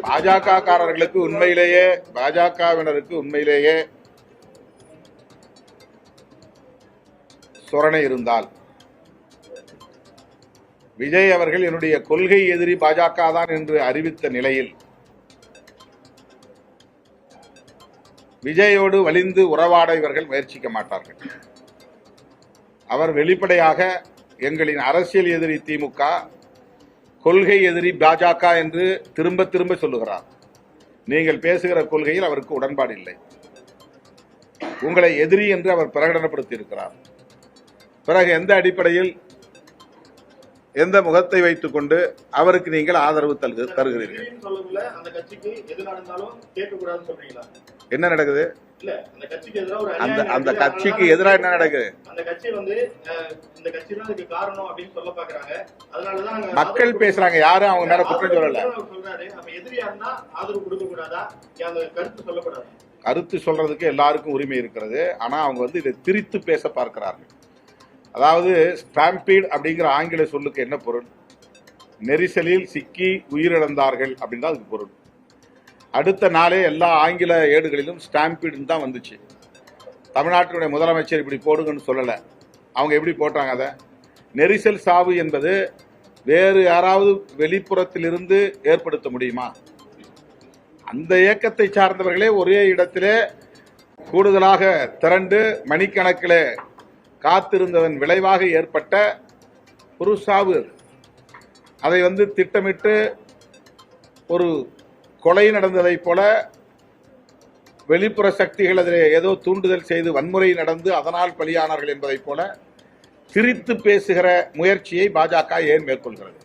பாஜக காரர்களுக்கு உண்மையிலேயே பாஜகவினருக்கு உண்மையிலேயே சொரணை இருந்தால் விஜய் அவர்கள் என்னுடைய கொள்கை எதிரி பாஜக தான் என்று அறிவித்த நிலையில் விஜயோடு வலிந்து உறவாட இவர்கள் முயற்சிக்க மாட்டார்கள். அவர் வெளிப்படையாக எங்களின் அரசியல் எதிரி திமுக, கொள்கை எதிரி பாஜக என்று திரும்ப திரும்ப சொல்லுகிறார். நீங்கள் பேசுகிற கொள்கையில் அவருக்கு உடன்பாடு இல்லை. உங்களை எதிரி என்று அவர் பிரகடனப்படுத்தி இருக்கிறார். பிறகு எந்த அடிப்படையில், எந்த முகத்தை வைத்துக் கொண்டு அவருக்கு நீங்கள் ஆதரவு தருகிறீர்கள்? என்ன நடக்குது? அந்த கட்சிக்கு எதிராக என்ன நடக்குது? மக்கள் பேசுறாங்க, யாரும் அவங்க மேல குற்றம் சொல்லல. கருத்து சொல்றதுக்கு எல்லாருக்கும் உரிமை இருக்கிறது. ஆனா அவங்க இதை திரித்து பேச பார்க்கிறார்கள். அதாவது ஸ்டாம்பீட் அப்படிங்கிற ஆங்கில சொல்லுக்கு என்ன பொருள்? நெரிசலில் சிக்கி உயிரிழந்தார்கள் அப்படின்னு தான் அதுக்கு பொருள். அடுத்த நாளே எல்லா ஆங்கில ஏடுகளிலும் ஸ்டாம்பீடு தான் வந்துச்சு. தமிழ்நாட்டினுடைய முதலமைச்சர் இப்படி போடுங்கன்னு சொல்லல. அவங்க எப்படி போட்டாங்க? அதை நெரிசல் சாவு என்பது வேறு யாராவது வெளிப்புறத்திலிருந்து ஏற்படுத்த முடியுமா? அந்த இயக்கத்தை சார்ந்தவர்களே ஒரே இடத்திலே கூடுதலாக திரண்டு மணிக்கணக்கில் காத்திருந்ததன் விளைவாக ஏற்பட்ட ஒரு சாவு. அதை திட்டமிட்டு ஒரு கொலை நடந்ததை போல வெளிப்புற சக்திகள் அதில் ஏதோ தூண்டுதல் செய்து வன்முறை நடந்து அதனால் பலியானார்கள் என்பதை போல திரித்து பேசுகிற முயற்சியை பாஜக ஏன் மேற்கொள்கிறது?